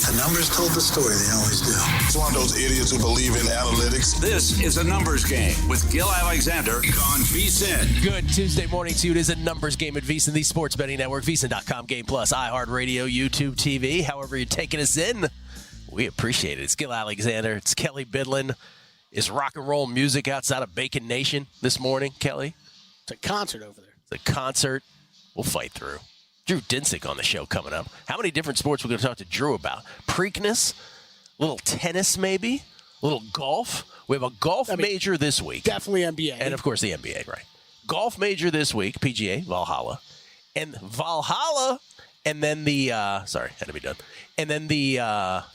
The numbers told the story. They always do. It's one of those idiots who believe in analytics. This is a numbers game with Gill Alexander on VSiN. Good Tuesday morning to you. It is a numbers game at VSiN, the sports betting network, VSiN.com, Game Plus, iHeartRadio, YouTube TV. However you're taking us in, we appreciate it. It's Gill Alexander. It's Kelley Bydlon. Is rock and roll music outside of Bacon Nation this morning, Kelley? It's a concert over there. It's a concert. We'll fight through. Drew Dinsick on the show coming up. How many different sports we're going to talk to Drew about? Preakness, a little tennis maybe, a little golf. We have a golf major this week. Definitely NBA. And, of course, the NBA, right. Golf major this week, PGA, Valhalla. And then the, sorry, had to be done. And then the,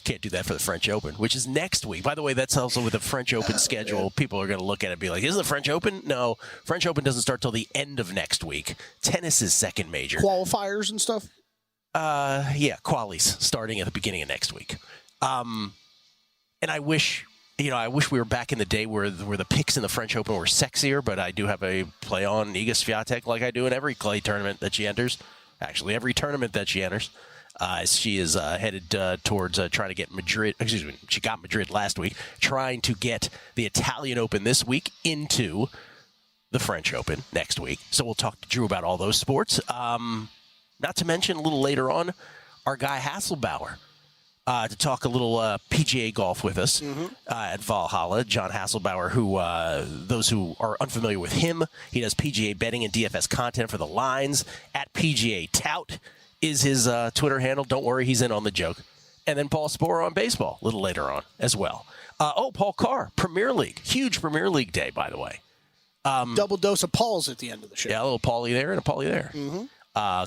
can't do that for the French Open, which is next week. By the way, that's also with the French Open schedule. People are going to look at it and be like, isn't the French Open? No, French Open doesn't start till the end of next week. Tennis is second major. Qualifiers and stuff? Yeah, qualies starting at the beginning of next week. And I wish we were back in the day where the picks in the French Open were sexier, but I do have a play on Iga Swiatek like I do in every clay tournament that she enters. Actually, every tournament that she enters. She is headed towards trying to get Madrid. Excuse me, she got Madrid last week, trying to get the Italian Open this week into the French Open next week. So we'll talk to Drew about all those sports. Not to mention, a little later on, our guy Hasselbauer to talk a little PGA golf with us at Valhalla. John Hasselbauer, who those who are unfamiliar with him, he does PGA betting and DFS content for the lines. At PGA Tout is his Twitter handle. Don't worry, he's in on the joke. And then Paul Sporer on baseball a little later on as well. Paul Carr, Premier League. Huge Premier League day, by the way. Double dose of Pauls at the end of the show. Yeah, a little Paulie there and a Paulie there.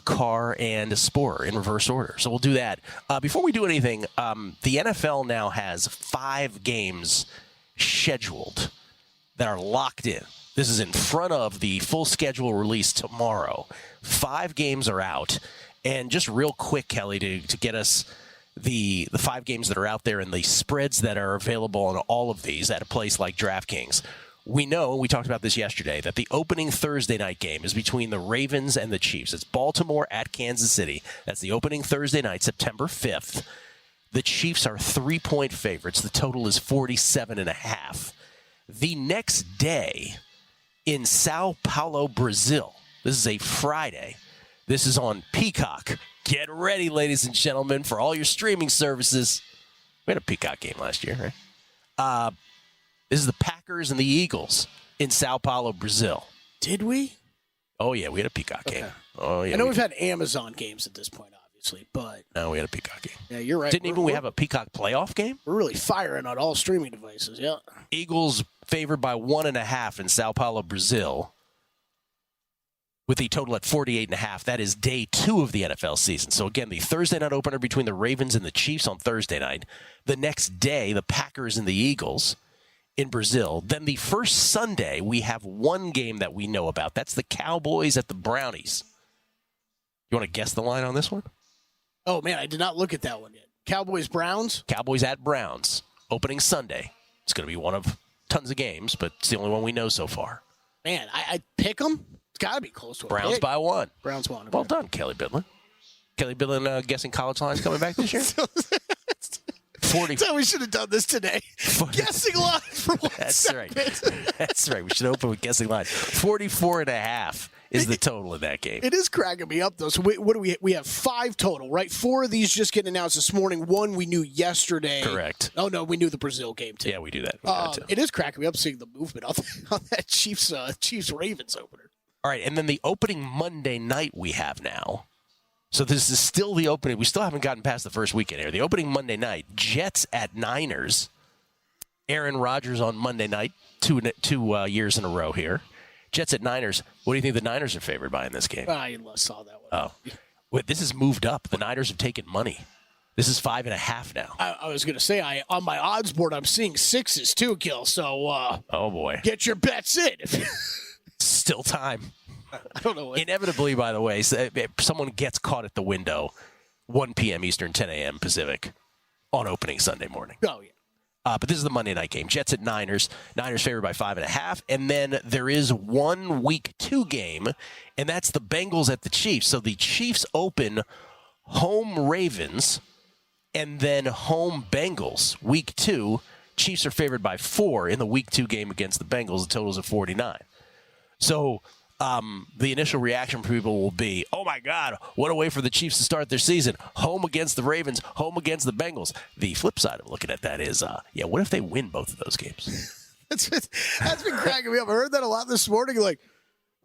Carr and Sporer in reverse order. So we'll do that. Before we do anything, the NFL now has 5 games scheduled that are locked in. This is in front of the full schedule release tomorrow. 5 games are out. And just real quick, Kelley, to get us the 5 games that are out there and the spreads that are available on all of these at a place like DraftKings. We know, and we talked about this yesterday, that the opening Thursday night game is between the Ravens and the Chiefs. It's Baltimore at Kansas City. That's the opening Thursday night, September 5th. The Chiefs are 3-point favorites. The total is 47.5. The next day in Sao Paulo, Brazil, this is a Friday. This is on Peacock. Get ready, ladies and gentlemen, for all your streaming services. We had a Peacock game last year, right? This is the Packers and the Eagles in Sao Paulo, Brazil. Did we? Oh, yeah, we had a Peacock game. Oh, yeah. I know we've had Amazon games at this point, obviously, but... No, we had a Peacock game. Yeah, you're right. Didn't we have a Peacock playoff game? We're really firing on all streaming devices, yeah. Eagles favored by 1.5 in Sao Paulo, Brazil, with the total at 48.5. That is day 2 of the NFL season. So, again, the Thursday night opener between the Ravens and the Chiefs on Thursday night. The next day, the Packers and the Eagles in Brazil. Then the first Sunday, we have one game that we know about. That's the Cowboys at the Brownies. You want to guess the line on this one? Oh, man, I did not look at that one yet. Cowboys-Browns? Cowboys at Browns, opening Sunday. It's going to be one of tons of games, but it's the only one we know so far. Man, I pick them? It's got to be close to a Browns pick. by 1. Browns 1. Okay. Well done, Kelley Bydlon. Kelley Bydlon guessing college lines coming back this year? 40. So we should have done this today. Guessing line for 1 That's second. right. That's right. We should open with guessing line. 44.5 is the total in that game. It is cracking me up, though. So what do we have 5 total, right? 4 of these just getting announced this morning. 1 we knew yesterday. Correct. Oh, no, we knew the Brazil game, too. Yeah, we do that. It is cracking me up seeing the movement on that Chiefs-Ravens opener. All right, and then the opening Monday night we have now. So this is still the opening. We still haven't gotten past the first weekend here. The opening Monday night, Jets at Niners. Aaron Rodgers on Monday night, two years in a row here. Jets at Niners. What do you think the Niners are favored by in this game? I saw that one. Oh. Wait, this has moved up. The Niners have taken money. This is 5.5 now. I was going to say, on my odds board, I'm seeing 6s too, Gill. So, oh, boy. Get your bets in. Still time. I don't know. Inevitably, by the way, someone gets caught at the window, 1 p.m. Eastern, 10 a.m. Pacific, on opening Sunday morning. Oh, yeah. But this is the Monday night game. Jets at Niners. Niners favored by 5.5. And then there is one week 2 game, and that's the Bengals at the Chiefs. So the Chiefs open home Ravens And then home Bengals, week 2. Chiefs are favored by 4 in the week 2 game against the Bengals. The total's at 49. So the initial reaction from people will be, oh, my God, what a way for the Chiefs to start their season. Home against the Ravens, home against the Bengals. The flip side of looking at that is, what if they win both of those games? That's been cracking me up. I heard that a lot this morning. Like,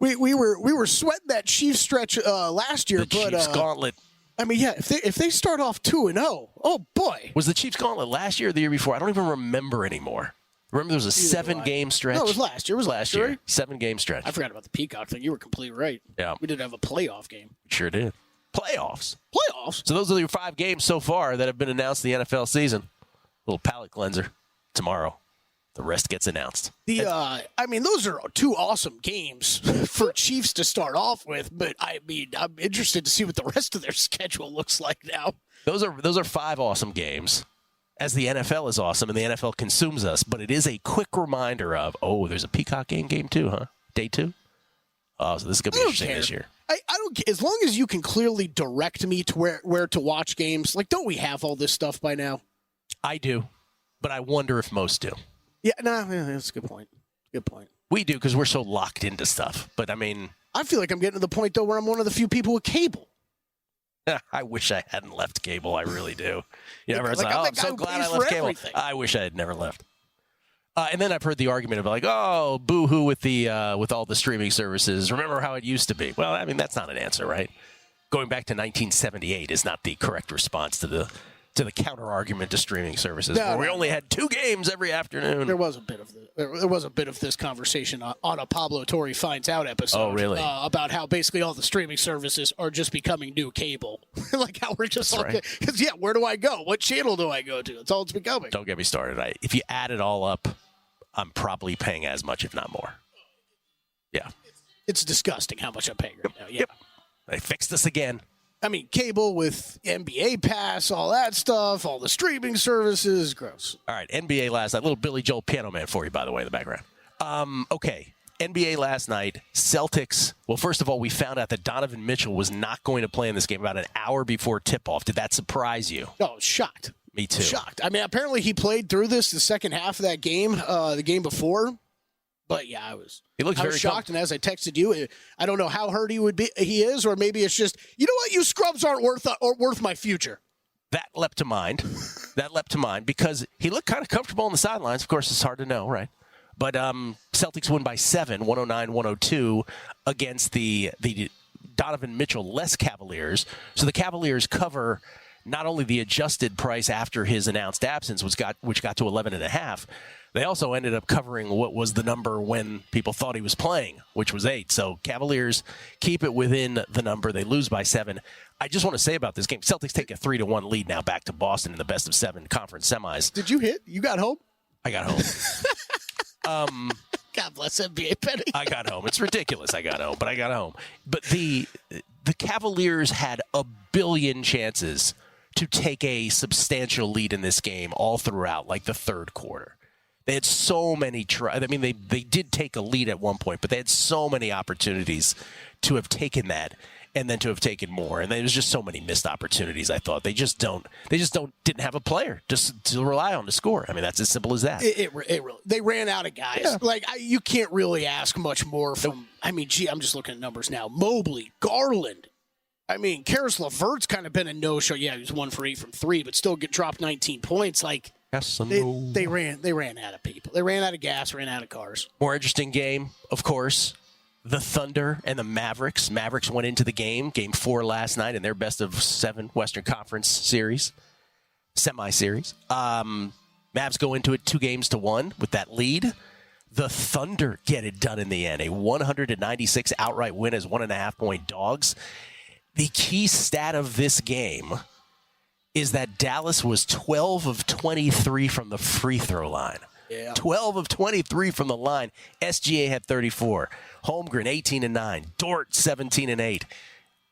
we were sweating that Chiefs stretch last year. The Chiefs gauntlet. I mean, yeah, if they start off 2-0, oh, boy. Was the Chiefs gauntlet last year or the year before? I don't even remember anymore. Remember there was a 7-game stretch? No, it was last year. It was last year. Right? 7-game stretch. I forgot about the Peacock thing. You were completely right. Yeah. We did have a playoff game. Sure did. Playoffs. Playoffs? So those are your 5 games so far that have been announced in the NFL season. Little palate cleanser tomorrow. The rest gets announced. Those are 2 awesome games for Chiefs to start off with, but I'm interested to see what the rest of their schedule looks like now. Those are 5 awesome games, as the NFL is awesome and the NFL consumes us. But it is a quick reminder of, there's a Peacock game too, huh? Day 2. Oh, so this is gonna be interesting this year. I don't care. As long as you can clearly direct me to where to watch games. Like, don't we have all this stuff by now? I do, but I wonder if most do. Yeah, that's a good point. Good point. We do because we're so locked into stuff. But, I mean... I feel like I'm getting to the point, though, where I'm one of the few people with cable. I wish I hadn't left cable. I really do. I'm so glad I left cable. Everything. I wish I had never left. And then I've heard the argument of boo-hoo with all the streaming services. Remember how it used to be. Well, I mean, that's not an answer, right? Going back to 1978 is not the correct response to the counter-argument to streaming services. We only had 2 games every afternoon. There was a bit of this conversation on a Pablo Torre Finds Out episode. Oh, really? About how basically all the streaming services are just becoming new cable. Like how we're just because where do I go? What channel do I go to? That's all it's becoming. Don't get me started. If you add it all up, I'm probably paying as much, if not more. Yeah. It's disgusting how much I'm paying right now. Yeah. Yep. They fixed this again. I mean, cable with NBA Pass, all that stuff, all the streaming services, gross. All right, NBA last night. Little Billy Joel Piano Man for you, by the way, in the background. Okay, NBA last night. Celtics. Well, first of all, we found out that Donovan Mitchell was not going to play in this game about an hour before tip-off. Did that surprise you? Oh, shocked. Me too. Shocked. I mean, apparently he played through the second half of that game, the game before. But yeah, I was shocked, and as I texted you, I don't know how hurt he is, or maybe it's just, you know what, you scrubs aren't worth my future. That leapt to mind. Because he looked kind of comfortable on the sidelines. Of course, it's hard to know, right? But Celtics win by 7, 109-102 against the Donovan Mitchell-less Cavaliers. So the Cavaliers cover not only the adjusted price after his announced absence, which got to 11.5. They also ended up covering what was the number when people thought he was playing, which was 8. So Cavaliers keep it within the number. They lose by 7. I just want to say about this game, Celtics take a 3-1 lead now back to Boston in the best of 7 conference semis. Did you hit? You got home? I got home. God bless NBA Penny. I got home. It's ridiculous I got home, but I got home. But the Cavaliers had a billion chances to take a substantial lead in this game all throughout, like the third quarter. They had so many tries. I mean, they did take a lead at one point, but they had so many opportunities to have taken that and then to have taken more. And there was just so many missed opportunities, I thought. They just didn't have a player just to rely on to score. I mean, that's as simple as that. It really, they ran out of guys. Yeah. You can't really ask much more from, I'm just looking at numbers now. Mobley, Garland. I mean, Karis LeVert's kind of been a no-show. Yeah, he was 1 for 8 from 3, but still dropped 19 points. They ran out of people. They ran out of gas, ran out of cars. More interesting game, of course, the Thunder and the Mavericks. Mavericks went into the game 4 last night in their best of 7 Western Conference series, semi-series. Mavs go into it 2-1 with that lead. The Thunder get it done in the end. A 196 outright win as 1.5-point dogs. The key stat of this game is that Dallas was 12 of 23 from the free throw line. Yeah. 12 of 23 from the line. SGA had 34. Holmgren, 18-9. Dort, 17-8.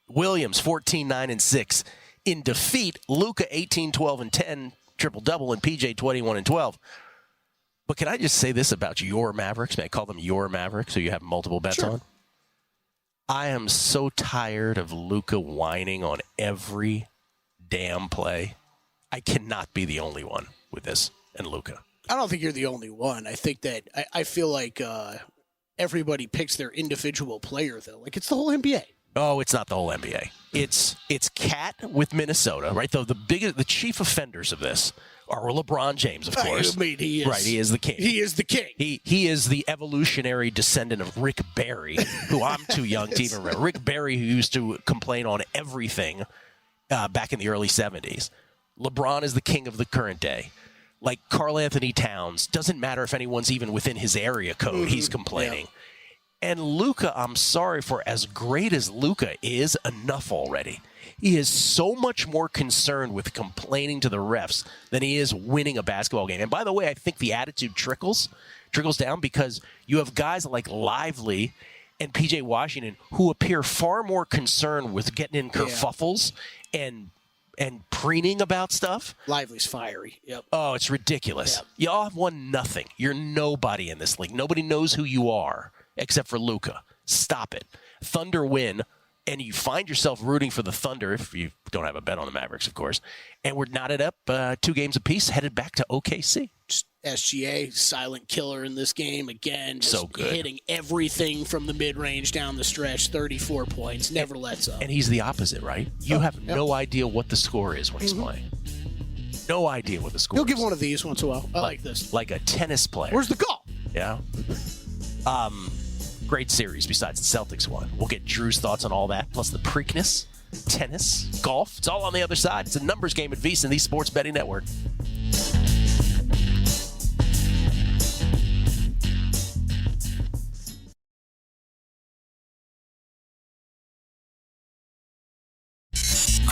Williams, 14-9-6. In defeat, Luka, 18-12-10, triple-double, and PJ, 21-12. But can I just say this about your Mavericks? May I call them your Mavericks so you have multiple bets on? I am so tired of Luka whining on every damn play. I cannot be the only one with this and Luka. I don't think you're the only one. I think that I feel like everybody picks their individual player, though. Like, it's the whole NBA. Oh, it's not the whole NBA. It's Cat with Minnesota, right? Though the chief offenders of this are LeBron James, of course. I mean, he is. Right, he is the king. He is the king. He is the evolutionary descendant of Rick Barry, who I'm too young to even remember. Rick Barry, who used to complain on everything back in the early 70s. LeBron is the king of the current day. Like Karl Anthony Towns, doesn't matter if anyone's even within his area code, he's complaining. Yeah. And Luka, I'm sorry for as great as Luka is, enough already. He is so much more concerned with complaining to the refs than he is winning a basketball game. And by the way, I think the attitude trickles down because you have guys like Lively and P.J. Washington who appear far more concerned with getting in kerfuffles and preening about stuff. Lively's fiery. Yep. Oh, it's ridiculous. Yep. Y'all have won nothing. You're nobody in this league. Nobody knows who you are except for Luka. Stop it. Thunder win, and you find yourself rooting for the Thunder if you don't have a bet on the Mavericks, of course. And we're knotted up 2 games apiece, headed back to OKC. Just SGA, silent killer in this game again. Just so good. Hitting everything from the mid-range down the stretch, 34 points, never lets up. And he's the opposite, right? You have no idea what the score is when he's playing. No idea what the score is. He'll give one of these once in a while. I like this. Like a tennis player. Where's the call? Yeah. Great series besides the Celtics one. We'll get Drew's thoughts on all that, plus the Preakness, tennis, golf. It's all on the other side. It's a numbers game at VSiN, the Sports Betting Network.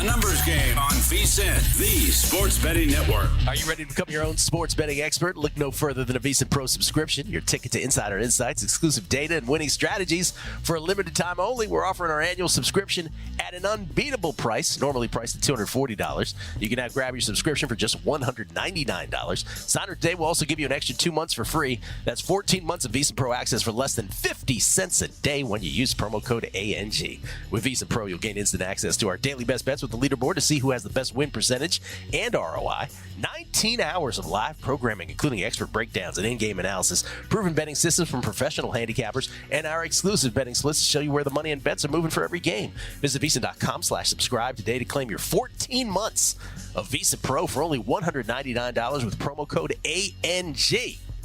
A numbers game on VSiN, the Sports Betting Network. Are you ready to become your own sports betting expert? Look no further than a VSiN Pro subscription. Your ticket to insider insights, exclusive data, and winning strategies. For a limited time only, we're offering our annual subscription at an unbeatable price, normally priced at $240. You can now grab your subscription for just $199. Signer today will also give you an extra 2 months for free. That's 14 months of VSiN Pro access for less than 50 cents a day when you use promo code ANG. With VSiN Pro, you'll gain instant access to our daily best bets with the leaderboard to see who has the best win percentage and ROI. 19 hours of live programming, including expert breakdowns and in-game analysis, proven betting systems from professional handicappers, and our exclusive betting splits to show you where the money and bets are moving for every game. Visit VSiN.com/subscribe today to claim your 14 months of VSiN Pro for only $199 with promo code ANG.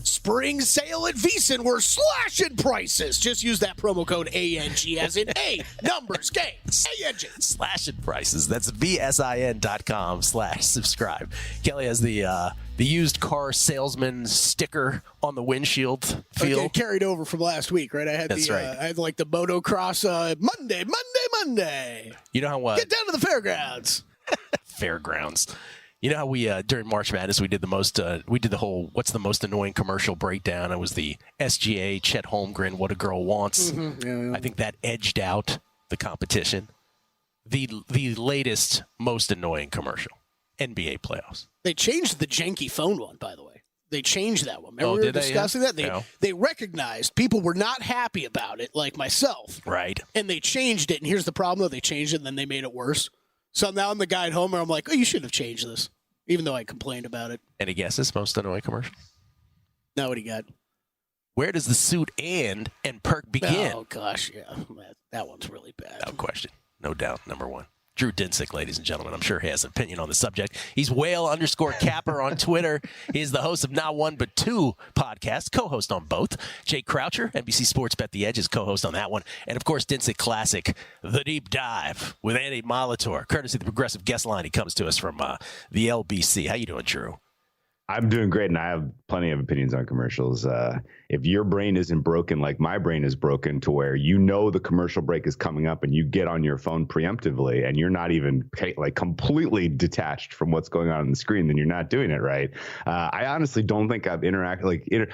Spring sale at VSiN. We're slashing prices. Just use that promo code ANG as in A, numbers, game, ANG. Slashing prices. That's VSIN.com/subscribe. Kelley has the used car salesman sticker on the windshield feel. Okay, carried over from last week, right? I had That's right. I had like the motocross Monday. You know how get down to the fairgrounds. Fairgrounds. You know how we during March Madness we did the whole what's the most annoying commercial breakdown. It was the SGA Chet Holmgren What a Girl Wants. Yeah. I think that edged out the competition. The latest most annoying commercial, NBA playoffs. They changed the janky phone one, by the way. They changed that one. Remember we were discussing that? They recognized people were not happy about it, like myself. Right. And they changed it. And here's the problem, though. They changed it, and then they made it worse. So now I'm the guy at home, and I'm like, oh, you should have changed this, even though I complained about it. Any guesses? Most annoying commercial? Now what do you got? Where does the suit end and perk begin? Oh, gosh, yeah. That one's really bad. No question. No doubt. Number one. Drew Dinsick, ladies and gentlemen. I'm sure he has an opinion on the subject. He's whale_capper on Twitter. He's the host of not one but two podcasts, co-host on both. Jake Croucher, NBC Sports Bet the Edge, is co-host on that one. And, of course, Dinsick Classic, The Deep Dive with Andy Molitor. Courtesy of the Progressive Guest Line, he comes to us from the LBC. How you doing, Drew? I'm doing great, and I have plenty of opinions on commercials. If your brain isn't broken like my brain is broken to where you know the commercial break is coming up and you get on your phone preemptively and you're not even like completely detached from what's going on the screen, then you're not doing it right. I honestly don't think I've interacted you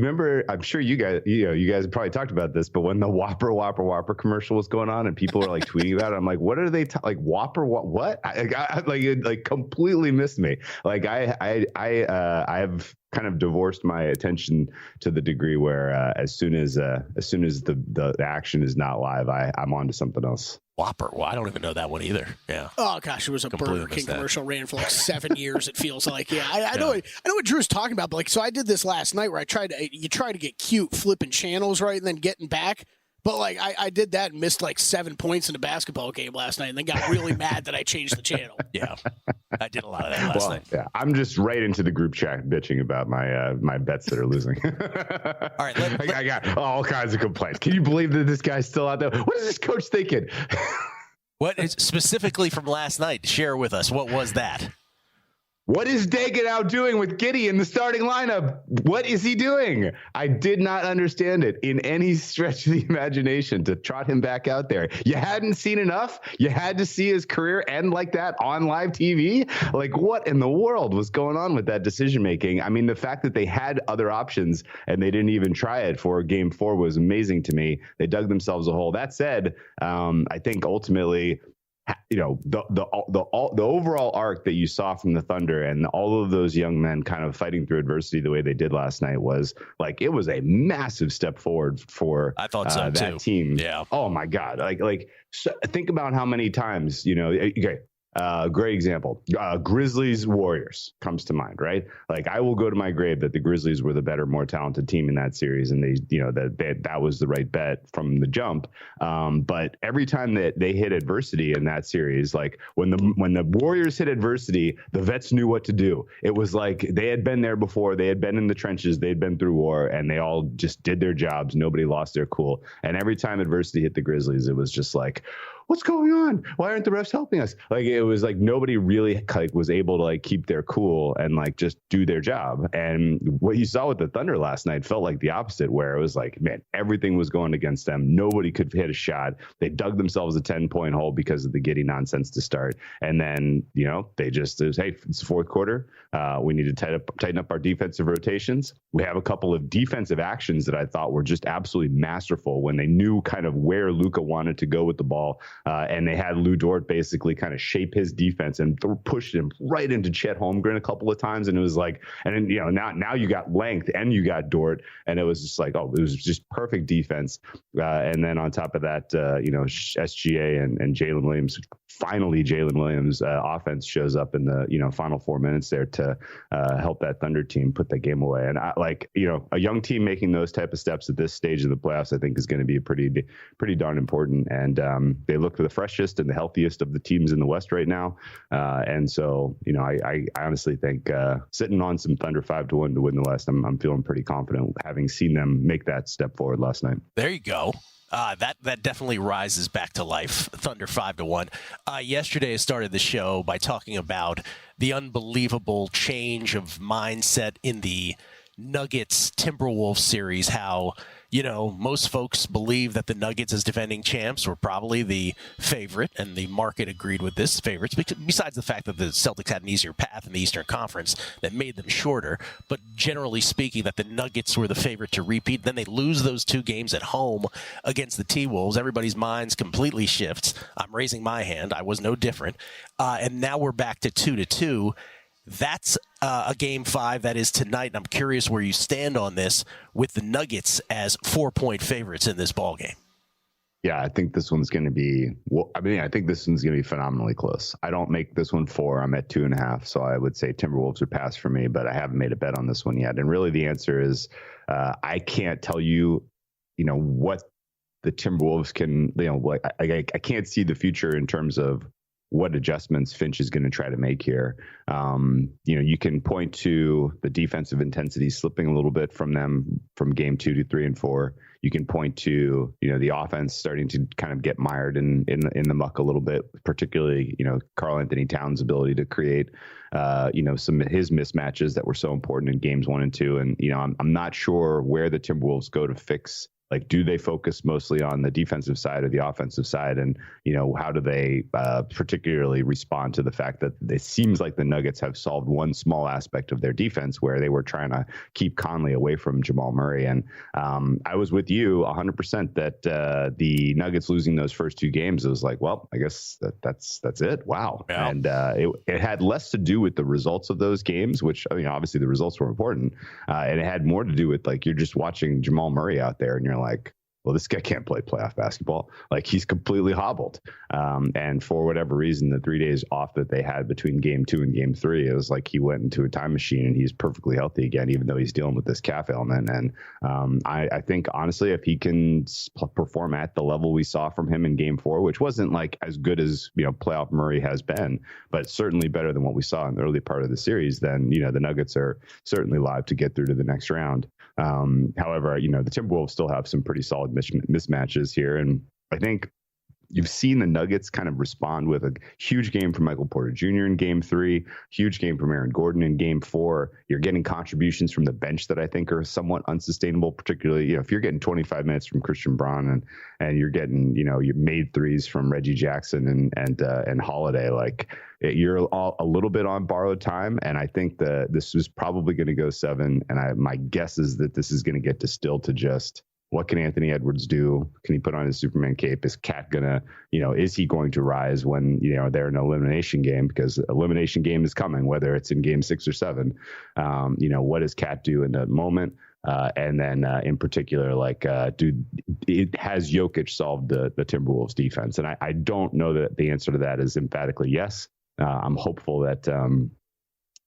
remember, I'm sure you guys have probably talked about this, but when the Whopper commercial was going on and people were like tweeting about it, I'm like, what are they like Whopper? What? I completely missed me. Like I I've kind of divorced my attention to the degree where as soon as the action is not live, I'm on to something else. Whopper. Well, I don't even know that one either. Yeah. Oh gosh, it was a Completely Burger King missed that. commercial, ran for like 7 years. It feels like. Yeah, I know what Drew's talking about. But like, so I did this last night where you try to get cute, flipping channels right, and then getting back. But like, I did that and missed like 7 points in a basketball game last night, and then got really mad that I changed the channel. Yeah, I did a lot of that last night. Yeah, I'm just right into the group chat bitching about my bets that are losing. All right, I got all kinds of complaints. Can you believe that this guy's still out there? What is this coach thinking? What is specifically from last night? Share with us. What was that? What is Dagan out doing with Giddey in the starting lineup? What is he doing? I did not understand it in any stretch of the imagination to trot him back out there. You hadn't seen enough? You had to see his career end like that on live TV? Like, what in the world was going on with that decision making? I mean, the fact that they had other options and they didn't even try it for game 4 was amazing to me. They dug themselves a hole. That said, I think ultimately, you know, the overall arc that you saw from the Thunder and all of those young men kind of fighting through adversity the way they did last night was like, it was a massive step forward for I thought so that too. team. Yeah. Oh my God. So think about how many times, you know, okay. Great example. Grizzlies Warriors comes to mind, right? Like, I will go to my grave that the Grizzlies were the better, more talented team in that series, and they, you know, that was the right bet from the jump. But every time that they hit adversity in that series, like when the Warriors hit adversity, the vets knew what to do. It was like they had been there before, they had been in the trenches, they'd been through war, and they all just did their jobs. Nobody lost their cool. And every time adversity hit the Grizzlies, it was just like, what's going on? Why aren't the refs helping us? Like, it was like nobody really was able to keep their cool and just do their job. And what you saw with the Thunder last night felt like the opposite, where it was like, man, everything was going against them. Nobody could hit a shot. They dug themselves a 10-point hole because of the Giddey nonsense to start. And then, you know, they just says, hey, it's the fourth quarter. We need to tighten up our defensive rotations. We have a couple of defensive actions that I thought were just absolutely masterful when they knew kind of where Luka wanted to go with the ball. And they had Lou Dort basically kind of shape his defense and pushed him right into Chet Holmgren a couple of times. And it was like, and then, you know, now you got length and you got Dort, and it was just like, oh, it was just perfect defense. And then on top of that, you know, SGA and Jalen Williams, finally Jalen Williams offense shows up in the, you know, final 4 minutes there to help that Thunder team put that game away. And you know, a young team making those type of steps at this stage of the playoffs, I think is going to be pretty darn important. And they look for the freshest and the healthiest of the teams in the West right now. And so, you know, I honestly think sitting on some Thunder 5-1 to win the West, I'm feeling pretty confident having seen them make that step forward last night. There you go. That definitely rises back to life. Thunder 5-1. Yesterday I started the show by talking about the unbelievable change of mindset in the Nuggets Timberwolves series. How, you know, most folks believe that the Nuggets as defending champs were probably the favorite, and the market agreed with this, favorites, besides the fact that the Celtics had an easier path in the Eastern Conference that made them shorter. But generally speaking, that the Nuggets were the favorite to repeat. Then they lose those 2 games at home against the T-Wolves. Everybody's minds completely shifts. I'm raising my hand. I was no different. And now we're back to 2-2. That's a game 5 that is tonight. And I'm curious where you stand on this with the Nuggets as 4-point favorites in this ball game. Yeah, I think this one's going to be, I think this one's going to be phenomenally close. I don't make this one 4. I'm at 2.5. So I would say Timberwolves are pass for me, but I haven't made a bet on this one yet. And really the answer is I can't tell you, you know, what the Timberwolves can, you know, like I can't see the future in terms of what adjustments Finch is going to try to make here. You know, you can point to the defensive intensity slipping a little bit from them from game 2 to 3 and 4. You can point to, you know, the offense starting to kind of get mired in the muck a little bit, particularly, you know, Karl Anthony Towns' ability to create, you know, some of his mismatches that were so important in games 1 and 2. And, you know, I'm not sure where the Timberwolves go to fix Like, do they focus mostly on the defensive side or the offensive side? And, how do they particularly respond to the fact that it seems like the Nuggets have solved one small aspect of their defense where they were trying to keep Conley away from Jamal Murray? And I was with you 100% that the Nuggets losing those first two games, it was like, well, I guess that's it. Wow. Yeah. And it had less to do with the results of those games, which, obviously the results were important. And it had more to do with, like, you're just watching Jamal Murray out there and you're like, well, this guy can't play playoff basketball. Like, he's completely hobbled. And for whatever reason, the 3 days off that they had between game 2 and game 3, it was like he went into a time machine and he's perfectly healthy again, even though he's dealing with this calf ailment. And I think, honestly, if he can perform at the level we saw from him in game 4, which wasn't like as good as, playoff Murray has been, but certainly better than what we saw in the early part of the series, then, the Nuggets are certainly live to get through to the next round. However, the Timberwolves still have some pretty solid mismatches here. And I think you've seen the Nuggets kind of respond with a huge game from Michael Porter Jr. in game 3, huge game from Aaron Gordon in game 4. You're getting contributions from the bench that I think are somewhat unsustainable, particularly, if you're getting 25 minutes from Christian Braun and you're getting, you made threes from Reggie Jackson and Holiday, like, you're all a little bit on borrowed time. And I think that this was probably going to go 7. And my guess is that this is going to get distilled to just, what can Anthony Edwards do? Can he put on his Superman cape? Is Cat gonna, is he going to rise when, they're in an elimination game? Because elimination game is coming, whether it's in game 6 or 7. What does Cat do in that moment? And then in particular, like, has Jokic solved the Timberwolves defense? And I don't know that the answer to that is emphatically yes. I'm hopeful that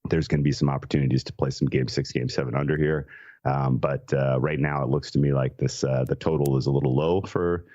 there's going to be some opportunities to play some game 6, game 7 under here. But right now it looks to me like this the total is a little low for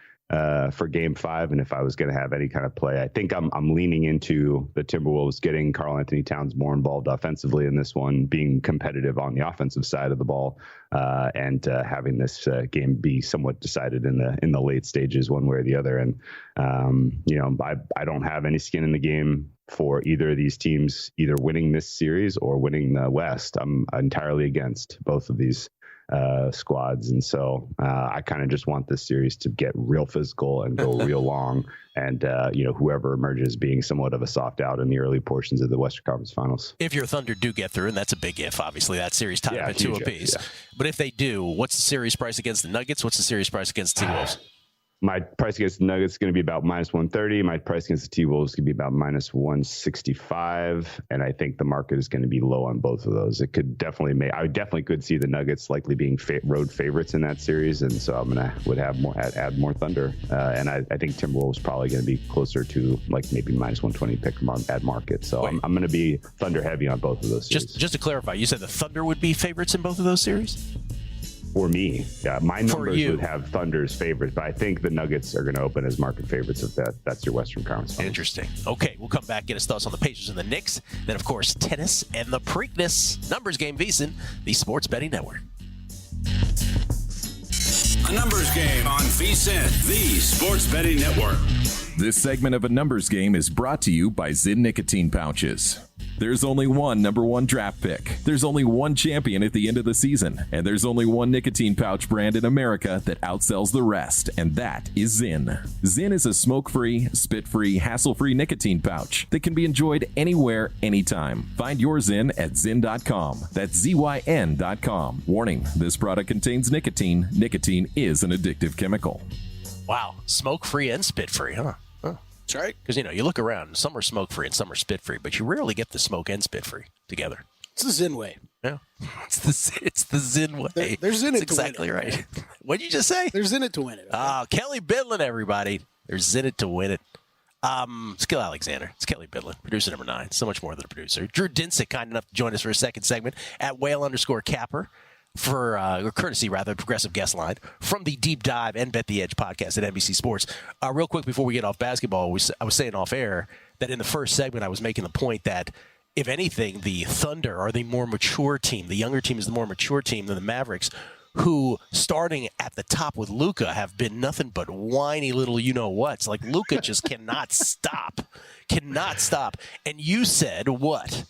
game 5. And if I was going to have any kind of play, I think I'm leaning into the Timberwolves getting Karl Anthony Towns more involved offensively in this one, being competitive on the offensive side of the ball, and having this game be somewhat decided in the late stages one way or the other. And I don't have any skin in the game for either of these teams either winning this series or winning the West. I'm entirely against both of these squads. And so I kind of just want this series to get real physical and go real long. And, whoever emerges being somewhat of a soft out in the early portions of the Western Conference Finals. If your Thunder do get through, and that's a big if, obviously, that series tied up at 2 apiece. Yeah. But if they do, what's the series price against the Nuggets? What's the series price against the T-Wolves? My price against the Nuggets is going to be about -130. My price against the T-Wolves is going to be about -165. And I think the market is going to be low on both of those. It could definitely I definitely could see the Nuggets likely being road favorites in that series. And so I'm going to add more Thunder. And I think Timberwolves probably going to be closer to like maybe -120 pick them on at market. So I'm going to be Thunder heavy on both of those series. Just to clarify, you said the Thunder would be favorites in both of those series? For me, yeah, my numbers would have Thunder's favorites, but I think the Nuggets are going to open as market favorites if that's your Western Conference. Interesting. Okay, we'll come back, get his thoughts on the Pacers and the Knicks. Then, of course, tennis and the Preakness. Numbers Game VSiN, the Sports Betting Network. A numbers game on VSiN, the Sports Betting Network. This segment of A Numbers Game is brought to you by Zyn Nicotine Pouches. There's only one number 1 draft pick. There's only one champion at the end of the season. And there's only one nicotine pouch brand in America that outsells the rest, and that is Zyn. Zyn is a smoke-free, spit-free, hassle-free nicotine pouch that can be enjoyed anywhere, anytime. Find your Zyn at Zyn.com. That's ZYN.com. Warning, this product contains nicotine. Nicotine is an addictive chemical. Wow, smoke-free and spit-free, huh? That's right. Because, you look around, some are smoke-free and some are spit-free, but you rarely get the smoke and spit-free together. It's the Zyn way. Yeah. It's the Zyn way. There's in it exactly to win right. What'd you just say? There's in it to win it. Okay? Kelley Bydlon, everybody. There's in it to win it. Skill Alexander. It's Kelley Bydlon, producer number 9. So much more than a producer. Drew Dinsick, kind enough to join us for a second segment at whale_capper. For courtesy, progressive guest line from the Deep Dive and Bet the Edge podcast at NBC Sports. Real quick before we get off basketball, I was saying off air that in the first segment I was making the point that if anything, the Thunder are the more mature team. The younger team is the more mature team than the Mavericks, who starting at the top with Luka have been nothing but whiny little you-know-whats. Like Luka just cannot stop. And you said what?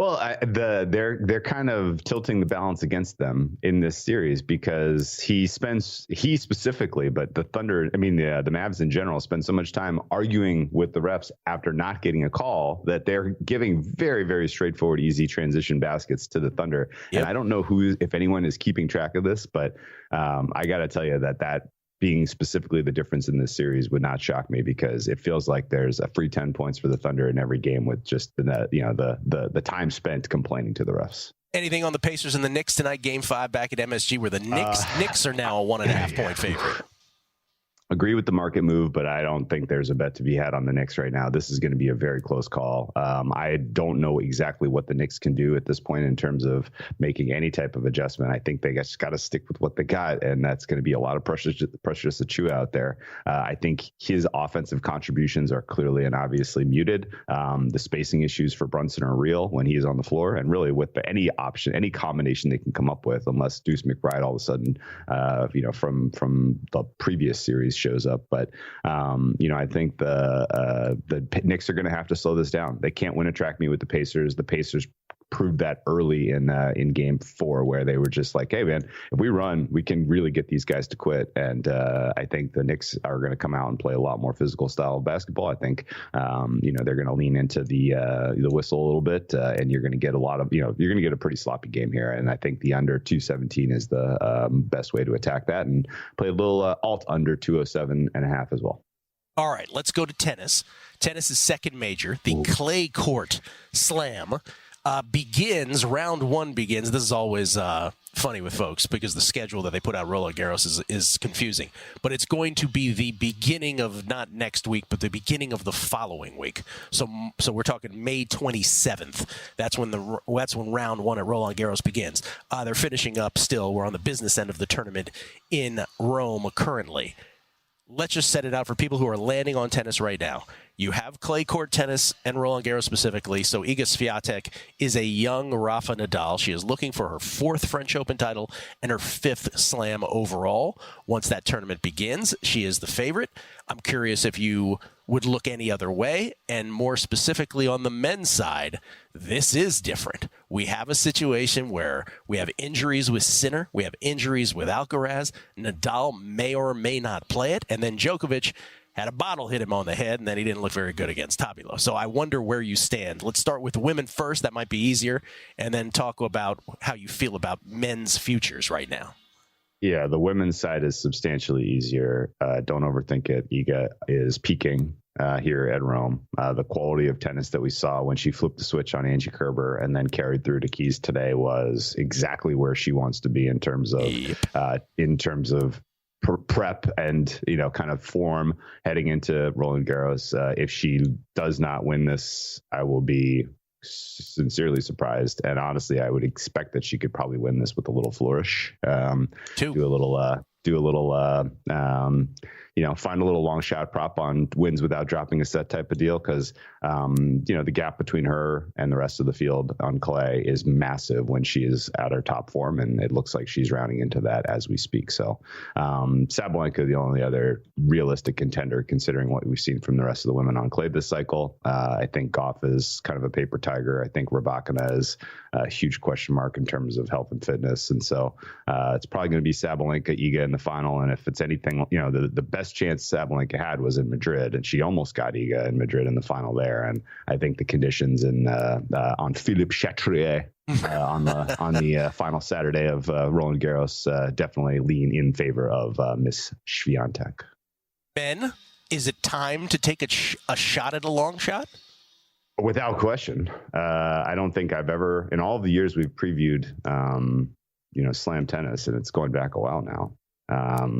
Well, they're kind of tilting the balance against them in this series because he specifically, but the Thunder, I mean the Mavs in general, spend so much time arguing with the refs after not getting a call that they're giving very, very straightforward, easy transition baskets to the Thunder. Yep. And I don't know if anyone is keeping track of this, but I got to tell you that being specifically the difference in this series would not shock me because it feels like there's a free 10 points for the Thunder in every game with just the time spent complaining to the refs. Anything on the Pacers and the Knicks tonight, Game 5 back at MSG, where the Knicks are now a 1.5 point favorite. Agree with the market move, but I don't think there's a bet to be had on the Knicks right now. This is going to be a very close call. I don't know exactly what the Knicks can do at this point in terms of making any type of adjustment. I think they just got to stick with what they got, and that's going to be a lot of pressure to chew out there. I think his offensive contributions are clearly and obviously muted. The spacing issues for Brunson are real when he is on the floor, and really with any combination they can come up with, unless Deuce McBride all of a sudden, from the previous series shows up. But I think the Knicks are going to have to slow this down. They can't win a track meet with the Pacers. The Pacers proved that early in Game 4, where they were just like, hey man, if we run, we can really get these guys to quit. And I think the Knicks are going to come out and play a lot more physical style of basketball. I think they're going to lean into the whistle a little bit, and you're going to get you're going to get a pretty sloppy game here. And I think the under 217 is the best way to attack that, and play a little alt under 207.5 as well. All right, let's go to tennis. Tennis's second major, the clay court slam. Round one begins. This is always funny with folks because the schedule that they put out Roland Garros is confusing. But it's going to be the beginning of not next week, but the beginning of the following week. So we're talking May 27th. That's when round one at Roland Garros begins. They're finishing up still. We're on the business end of the tournament in Rome currently. Let's just set it out for people who are landing on tennis right now. You have clay court tennis and Roland Garros specifically. So Iga Swiatek is a young Rafa Nadal. She is looking for her 4th French Open title and her 5th Slam overall. Once that tournament begins, she is the favorite. I'm curious if you would look any other way. And more specifically on the men's side, this is different. We have a situation where we have injuries with Sinner. We have injuries with Alcaraz. Nadal may or may not play it. And then Djokovic had a bottle hit him on the head, and then he didn't look very good against Tabilo. So I wonder where you stand. Let's start with women first. That might be easier. And then talk about how you feel about men's futures right now. Yeah, the women's side is substantially easier. Don't overthink it. Iga is peaking here at Rome. The quality of tennis that we saw when she flipped the switch on Angie Kerber and then carried through to Keys today was exactly where she wants to be in terms of prep and kind of form heading into Roland Garros. If she does not win this, I will be sincerely surprised, and honestly I would expect that she could probably win this with a little flourish. Find a little long shot prop on wins without dropping a set type of deal, because the gap between her and the rest of the field on clay is massive when she is at her top form, and it looks like she's rounding into that as we speak. So Sabalenka, the only other realistic contender considering what we've seen from the rest of the women on clay this cycle. I think Goff is kind of a paper tiger. I think Rybakina is a huge question mark in terms of health and fitness, and so it's probably going to be Sabalenka, Iga in the final. And if it's anything, the best chance Sabalenka had was in Madrid, and she almost got Iga in Madrid in the final there. And I think the conditions on Philippe Chatrier on the final Saturday of Roland Garros definitely lean in favor of Miss Swiatek. Ben, is it time to take a shot at a long shot? Without question. I don't think I've ever, in all of the years we've previewed, slam tennis, and it's going back a while now.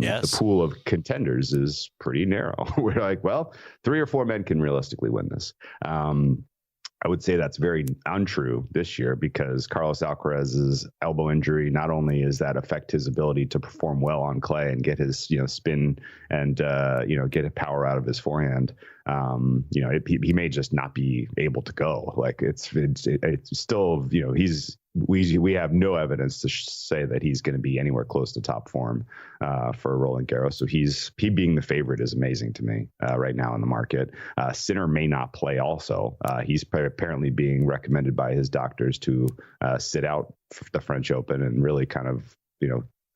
Yes. The pool of contenders is pretty narrow. We're like, well, 3 or 4 men can realistically win this. I would say that's very untrue this year, because Carlos Alcaraz's elbow injury, not only does that affect his ability to perform well on clay and get his spin and get a power out of his forehand, he may just not be able to go. Like it's still, we have no evidence to say that he's going to be anywhere close to top form for Roland Garros. So he being the favorite is amazing to me right now in the market. Sinner may not play also. He's apparently being recommended by his doctors to sit out the French Open and really kind of,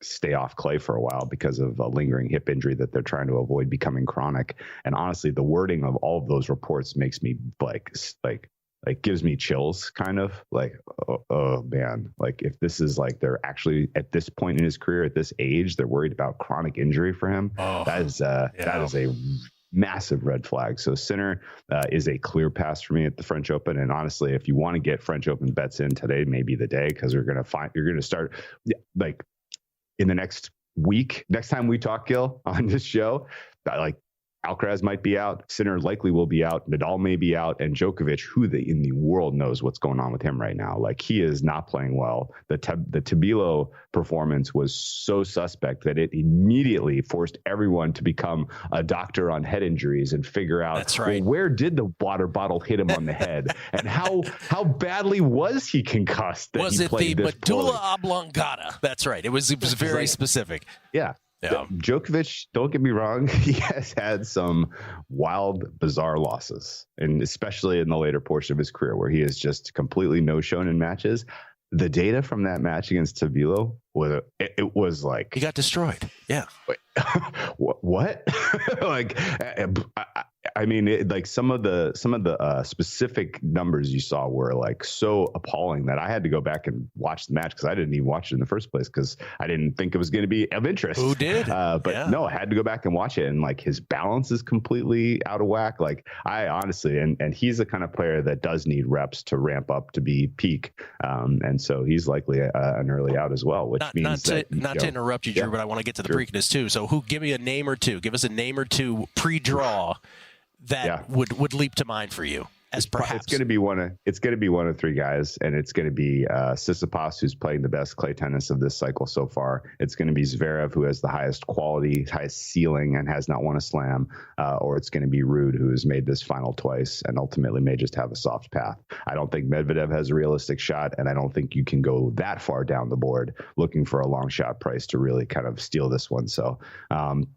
stay off clay for a while because of a lingering hip injury that they're trying to avoid becoming chronic. And honestly, the wording of all of those reports makes me like gives me chills, kind of like, oh man, like if this is like they're actually at this point in his career, at this age, they're worried about chronic injury for him. That is a massive red flag. So Sinner is a clear pass for me at the French Open. And honestly, if you want to get French Open bets in today, may be the day, because you're going to start like in the next week. Next time we talk, Gill, on this show, like Alcaraz might be out, Sinner likely will be out, Nadal may be out, and Djokovic, who in the world knows what's going on with him right now? Like, he is not playing well. The Tabilo performance was so suspect that it immediately forced everyone to become a doctor on head injuries and figure out, that's right, well, where did the water bottle hit him on the head, and how badly was he concussed? That was he it played the this medulla poorly? oblongata? That's right. It was very specific. Yeah. Yeah. Djokovic, don't get me wrong, he has had some wild, bizarre losses, and especially in the later portion of his career where he is just completely no-shown in matches. The data from that match against Tabilo was like, he got destroyed. Yeah. What? Like, I mean, like some of the specific numbers you saw were like so appalling that I had to go back and watch the match, because I didn't even watch it in the first place because I didn't think it was going to be of interest. Who did? No, I had to go back and watch it, and like his balance is completely out of whack. Like, I honestly, and he's the kind of player that does need reps to ramp up to be peak, and so he's likely an early out as well, which means not to interrupt you, Drew, but I want to get to the Preakness too. So give me a name or two. Give us a name or two pre-draw that would leap to mind for you. As perhaps it's going to be one of three guys, and it's going to be Tsitsipas, who's playing the best clay tennis of this cycle so far. It's going to be Zverev, who has the highest quality, highest ceiling, and has not won a slam, or it's going to be Ruud, who has made this final twice and ultimately may just have a soft path. I don't think Medvedev has a realistic shot, and I don't think you can go that far down the board looking for a long shot price to really kind of steal this one. So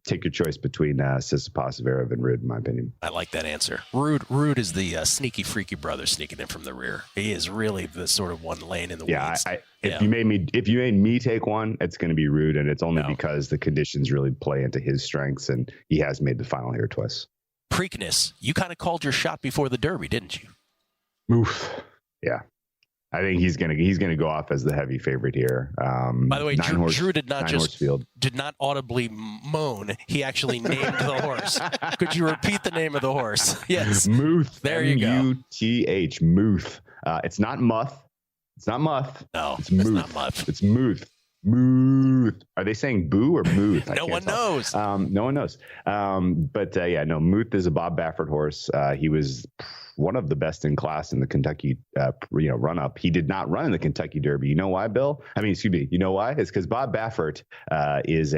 take your choice between Tsitsipas, Zverev, and Ruud, in my opinion. I like that answer. Ruud is the sneaky freaky brother sneaking in from the rear. He is really the sort of one lane in the weeds. If you made me take one, it's going to be Ruud, and it's only because the conditions really play into his strengths, and he has made the final here twice. Preakness, you kind of called your shot before the Derby, didn't you? Oof. Yeah. I think he's gonna go off as the heavy favorite here. By the way, Drew did not audibly moan. He actually named the horse. Could you repeat the name of the horse? Yes, Muth. There you go. M-U-T-H. Muth. It's not Muth. It's not Muth. No, it's Muth. not Muth. It's Muth. Muth. Are they saying boo or Muth? No one knows. No one knows. Muth is a Bob Baffert horse. He was one of the best in class in the Kentucky, run up. He did not run in the Kentucky Derby. You know why, Bill? You know why? It's because Bob Baffert is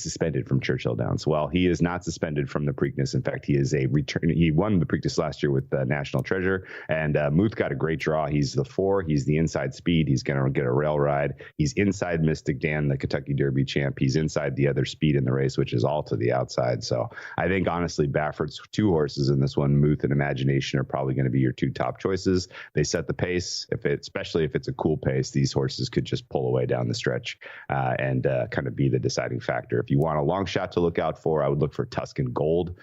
suspended from Churchill Downs. Well, he is not suspended from the Preakness. In fact, he is a return. He won the Preakness last year with National Treasure, and Muth got a great draw. He's the 4. He's the inside speed. He's going to get a rail ride. He's inside Mystic Dan, the Kentucky Derby champ. He's inside the other speed in the race, which is all to the outside. So I think honestly, Baffert's 2 horses in this one, Muth and Imagination, are probably going to be your 2 top choices. They set the pace. Especially if it's a cool pace, these horses could just pull away down the stretch and kind of be the deciding factor. If you want a long shot to look out for, I would look for Tuscan Gold.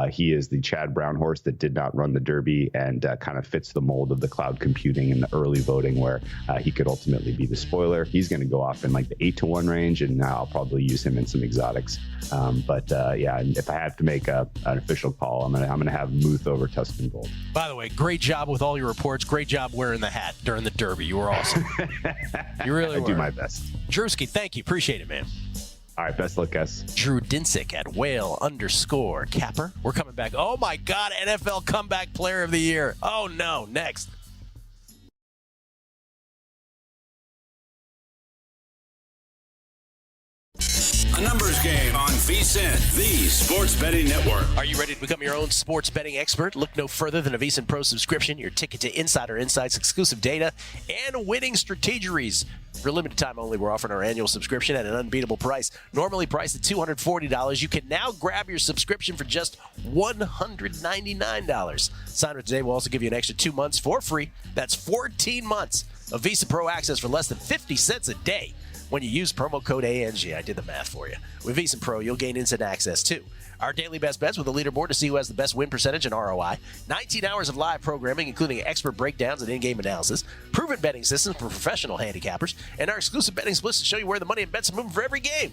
He is the Chad Brown horse that did not run the Derby and kind of fits the mold of the cloud computing and the early voting where he could ultimately be the spoiler. He's going to go off in like the 8-1 range, and now I'll probably use him in some exotics. If I have to make an official call, I'm gonna have Muth over Tuscan Gold. By the way, great job with all your reports. Great job wearing the hat during the Derby. You were awesome. You really were. I do my best. Drewski, thank you. Appreciate it, man. All right, best luck, guys. Drew Dinsick at whale_capper. We're coming back. Oh, my God, NFL Comeback Player of the Year. Oh, no, next. A numbers game on VSiN, the sports betting network. Are you ready to become your own sports betting expert? Look no further than a VSiN Pro subscription, your ticket to insider insights, exclusive data, and winning strategies. For limited time only, we're offering our annual subscription at an unbeatable price. Normally priced at $240, you can now grab your subscription for just $199. Sign up today. We'll also give you an extra 2 months for free. That's 14 months of Visa Pro access for less than 50 cents a day. When you use promo code ANG, I did the math for you. With Visa Pro, you'll gain instant access too. Our daily best bets with a leaderboard to see who has the best win percentage and ROI. 19 hours of live programming, including expert breakdowns and in-game analysis. Proven betting systems for professional handicappers. And our exclusive betting splits to show you where the money and bets are moving for every game.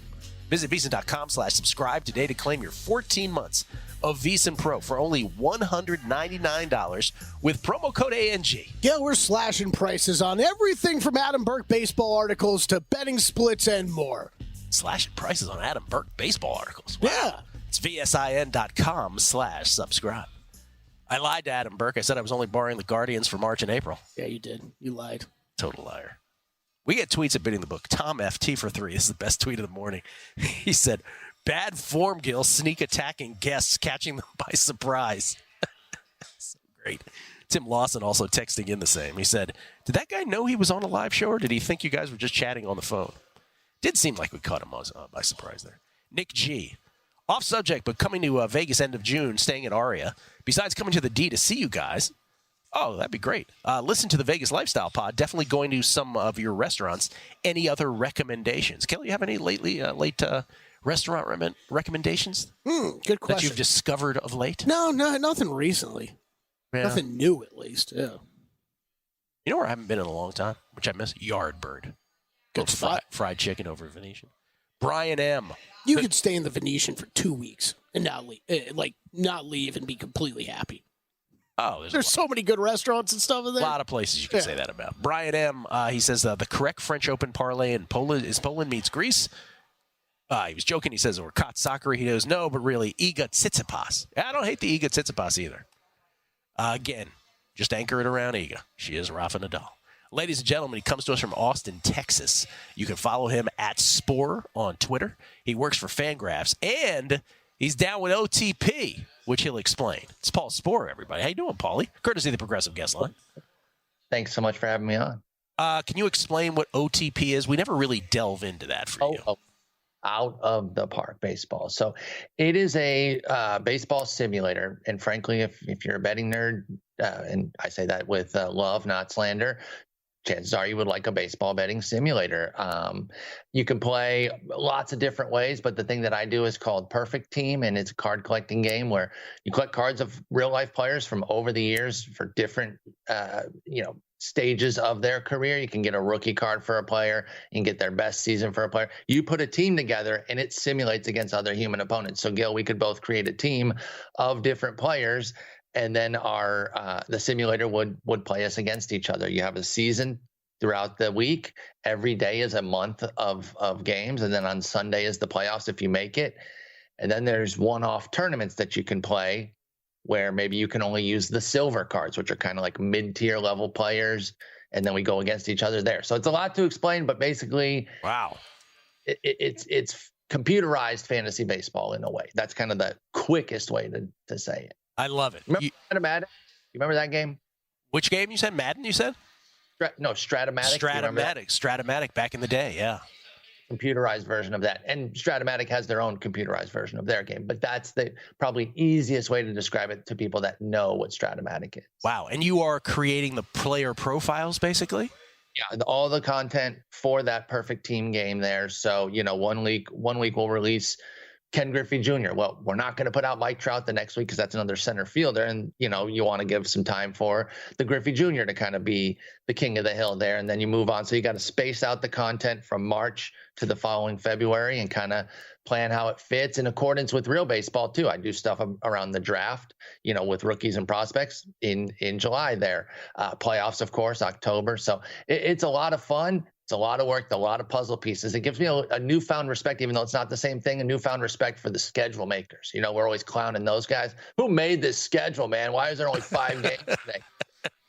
Visit VSiN.com/subscribe today to claim your 14 months of VSiN Pro for only $199 with promo code ANG. Yeah, we're slashing prices on everything from Adam Burke baseball articles to betting splits and more. Slashing prices on Adam Burke baseball articles. Wow. Yeah. It's VSIN.com/subscribe. I lied to Adam Burke. I said I was only borrowing the Guardians for March and April. Yeah, you did. You lied. Total liar. We get tweets at Bidding the Book. Tom FT for 3. This is the best tweet of the morning. He said, bad form, Gill, sneak attacking guests, catching them by surprise. So great. Tim Lawson also texting in the same. He said, did that guy know he was on a live show, or did he think you guys were just chatting on the phone? Did seem like we caught him by surprise there. Nick G. Off subject, but coming to Vegas end of June, staying at Aria. Besides coming to the D to see you guys. Oh, that'd be great. Listen to the Vegas Lifestyle Pod. Definitely going to some of your restaurants. Any other recommendations? Kelley, you have any late restaurant recommendations? Good question. That you've discovered of late? No, nothing recently. Yeah. Nothing new, at least. Yeah. You know where I haven't been in a long time, which I miss? Yardbird. Good fried chicken over at Venetian. Brian M. You could stay in the Venetian for 2 weeks and not leave and be completely happy. Oh, there's so many good restaurants and stuff in there. A lot of places you can say that about. Brian M. He says the correct French Open parlay in Poland is Poland meets Greece. He was joking. He says, or Kot Sakura. He goes, no, but really, Iga Tsitsipas. I don't hate the Iga Tsitsipas either. Again, just anchor it around Iga. She is Rafa Nadal. Ladies and gentlemen, he comes to us from Austin, Texas. You can follow him at Spore on Twitter. He works for Fangraphs, and he's down with OTP, which he'll explain. It's Paul Spore, everybody. How you doing, Paulie? Courtesy of the Progressive Guest Line. Thanks so much for having me on. Can you explain what OTP is? We never really delve into that for you. Out of the park baseball. So it is a baseball simulator. And frankly, if you're a betting nerd, and I say that with love, not slander, chances are you would like a baseball betting simulator. You can play lots of different ways, but the thing that I do is called Perfect Team, and it's a card collecting game where you collect cards of real life players from over the years for different, stages of their career. You can get a rookie card for a player. You can get their best season for a player. You put a team together, and it simulates against other human opponents. So, Gill, we could both create a team of different players, and then the simulator would play us against each other. You have a season throughout the week. Every day is a month of games, and then on Sunday is the playoffs if you make it. And then there's one-off tournaments that you can play where maybe you can only use the silver cards, which are kind of like mid-tier level players, and then we go against each other there. So it's a lot to explain, but basically, wow, it's computerized fantasy baseball in a way. That's kind of the quickest way to say it. I love it. Remember Madden? You remember that game? Which game you said? Madden, you said? Stratomatic. Stratomatic back in the day, yeah. Computerized version of that. And Stratomatic has their own computerized version of their game. But that's the probably easiest way to describe it to people that know what Stratomatic is. Wow. And you are creating the player profiles, basically? Yeah, all the content for that Perfect Team game there. So, 1 week we'll release Ken Griffey Jr. Well, we're not going to put out Mike Trout the next week because that's another center fielder. And, you want to give some time for the Griffey Jr. to kind of be the king of the hill there. And then you move on. So you got to space out the content from March to the following February and kind of plan how it fits in accordance with real baseball, too. I do stuff around the draft, with rookies and prospects in July there. Playoffs, of course, October. So it's a lot of fun. It's a lot of work, a lot of puzzle pieces. It gives me a newfound respect, even though it's not the same thing, a newfound respect for the schedule makers. We're always clowning those guys. Who made this schedule, man? Why is there only 5 games today?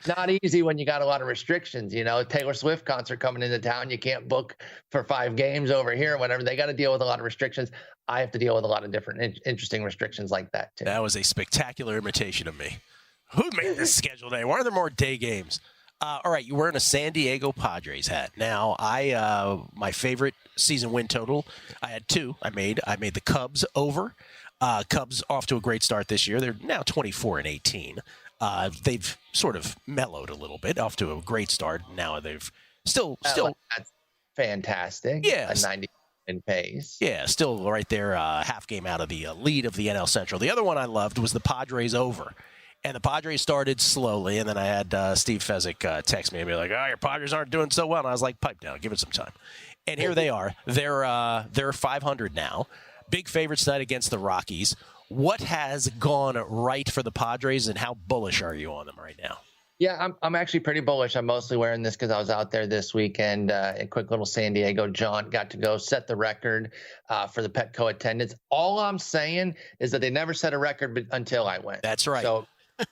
Not easy when you got a lot of restrictions. Taylor Swift concert coming into town. You can't book for 5 games over here, whatever. They got to deal with a lot of restrictions. I have to deal with a lot of different interesting restrictions like that, too. That was a spectacular imitation of me. Who made this schedule day? Why are there more day games? All right, you're wearing a San Diego Padres hat. Now, my favorite season win total, I had 2. I made the Cubs over. Cubs off to a great start this year. They're now 24-18. They've sort of mellowed a little bit, off to a great start. Now they've still. That's fantastic. Yeah, a 90 in pace. Yeah, still right there, half game out of the lead of the NL Central. The other one I loved was the Padres over. And the Padres started slowly, and then I had Steve Fezzik text me and be like, "Oh, your Padres aren't doing so well." And I was like, "Pipe down, give it some time." And here they are. They're 500 now. Big favorites tonight against the Rockies. What has gone right for the Padres, and how bullish are you on them right now? Yeah, I'm actually pretty bullish. I'm mostly wearing this because I was out there this weekend. A quick little San Diego jaunt. Got to go set the record for the Petco attendance. All I'm saying is that they never set a record until I went. That's right. So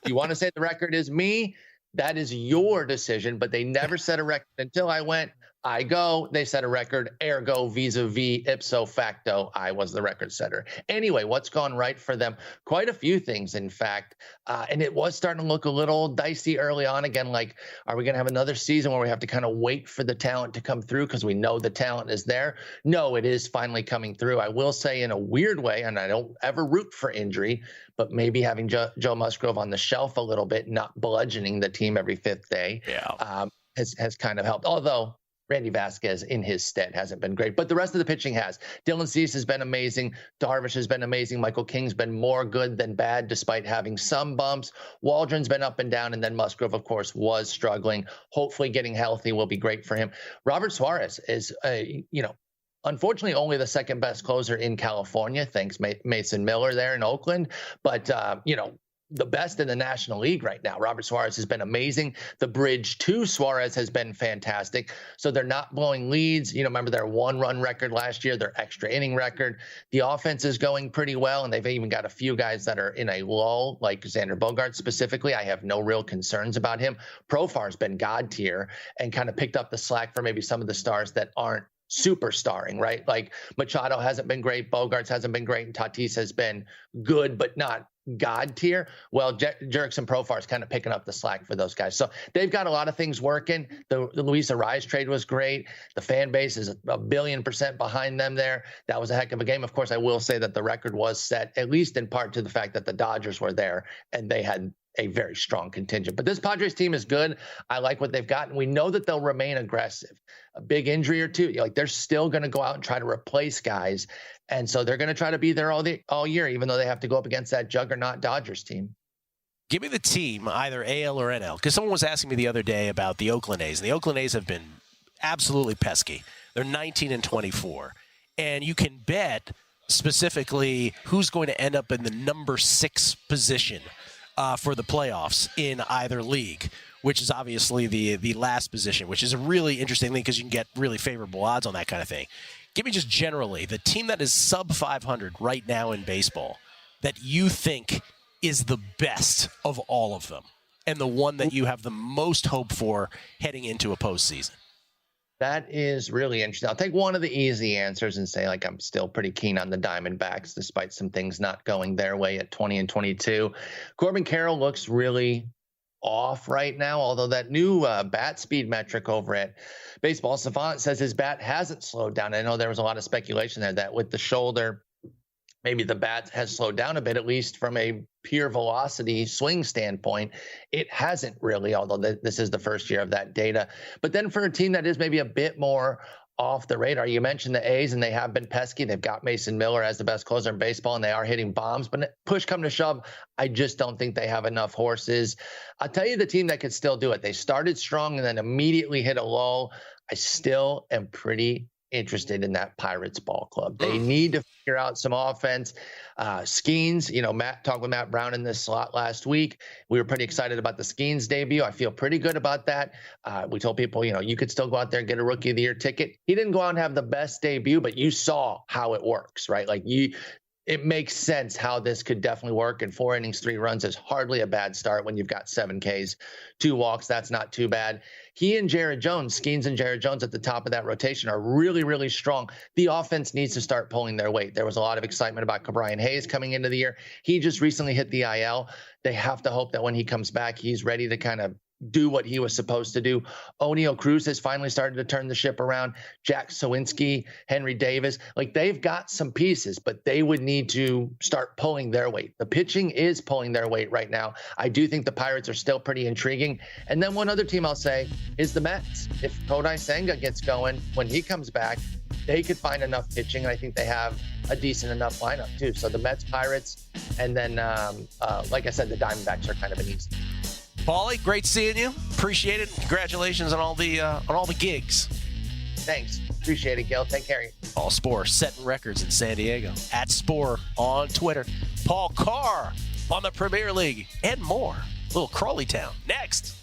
you want to say the record is me? That is your decision, but they never set a record until I went. I go, they set a record, ergo, vis-a-vis, ipso facto, I was the record setter. Anyway, what's gone right for them? Quite a few things, in fact. And it was starting to look a little dicey early on again, like, are we going to have another season where we have to kind of wait for the talent to come through because we know the talent is there? No, it is finally coming through. I will say in a weird way, and I don't ever root for injury, but maybe having Joe Musgrove on the shelf a little bit, not bludgeoning the team every 5th day, has kind of helped. Although Randy Vasquez in his stead hasn't been great, but the rest of the pitching has. Dylan Cease has been amazing. Darvish has been amazing. Michael King's been more good than bad, despite having some bumps. Waldron's been up and down, and then Musgrove, of course, was struggling. Hopefully getting healthy will be great for him. Robert Suarez is, unfortunately only the second best closer in California, thanks Mason Miller there in Oakland. But, the best in the National League right now. Robert Suarez has been amazing. The bridge to Suarez has been fantastic. So they're not blowing leads. Remember their 1-run record last year, their extra inning record. The offense is going pretty well, and they've even got a few guys that are in a lull, like Xander Bogaerts specifically. I have no real concerns about him. Profar's been God tier and kind of picked up the slack for maybe some of the stars that aren't superstarring, right? Like Machado hasn't been great, Bogaerts hasn't been great, and Tatis has been good, but not God tier. Well, Jurickson Profar is kind of picking up the slack for those guys. So they've got a lot of things working. The Luis Ariz trade was great. The fan base is 1,000,000,000% behind them there. That was a heck of a game. Of course, I will say that the record was set, at least in part to the fact that the Dodgers were there and they had a very strong contingent. But this Padres team is good. I like what they've got, and we know that they'll remain aggressive. A big injury or two, they're still going to go out and try to replace guys, and so they're going to try to be there all year, even though they have to go up against that juggernaut Dodgers team. Give me the team, either AL or NL, because someone was asking me the other day about the Oakland A's, and the Oakland A's have been absolutely pesky. They're 19-24, and you can bet specifically who's going to end up in the number 6 position for the playoffs in either league, which is obviously the last position, which is a really interesting thing because you can get really favorable odds on that kind of thing. Give me just generally the team that is sub 500 right now in baseball that you think is the best of all of them and the one that you have the most hope for heading into a postseason. That is really interesting. I'll take one of the easy answers and say, I'm still pretty keen on the Diamondbacks, despite some things not going their way at 20-22. Corbin Carroll looks really off right now, although that new bat speed metric over at Baseball Savant says his bat hasn't slowed down. I know there was a lot of speculation there that with the shoulder, maybe the bat has slowed down a bit, at least from a pure velocity swing standpoint. It hasn't really, although this is the first year of that data. But then for a team that is maybe a bit more off the radar, you mentioned the A's, and they have been pesky. They've got Mason Miller as the best closer in baseball, and they are hitting bombs. But push come to shove, I just don't think they have enough horses. I'll tell you the team that could still do it. They started strong and then immediately hit a lull. I still am pretty interested in that Pirates ball club. They need to figure out some offense. Skeens, Matt talked with Matt Brown in this slot last week. We were pretty excited about the Skeens debut. I feel pretty good about that. We told people, you could still go out there and get a Rookie of the Year ticket. He didn't go out and have the best debut, but you saw how it works, right? it makes sense how this could definitely work. And 4 innings, 3 runs is hardly a bad start when you've got 7 Ks, 2 walks. That's not too bad. He and Jared Jones, Skeens and Jared Jones at the top of that rotation are really, really strong. The offense needs to start pulling their weight. There was a lot of excitement about Brian Hayes coming into the year. He just recently hit the IL. They have to hope that when he comes back, he's ready to kind of do what he was supposed to do. O'Neal Cruz has finally started to turn the ship around. Jack Sawinski, Henry Davis, like they've got some pieces, but they would need to start pulling their weight. The pitching is pulling their weight right now. I do think the Pirates are still pretty intriguing. And then one other team I'll say is the Mets. If Kodai Senga gets going, when he comes back, they could find enough pitching. And I think they have a decent enough lineup too. So the Mets, Pirates, and then like I said, the Diamondbacks are kind of an easy. Paulie, great seeing you. Appreciate it. Congratulations on all the gigs. Thanks. Appreciate it, Gill. Take care. All Spore setting records in San Diego. At Spore on Twitter. Paul Carr on the Premier League and more. Little Crawley Town. Next.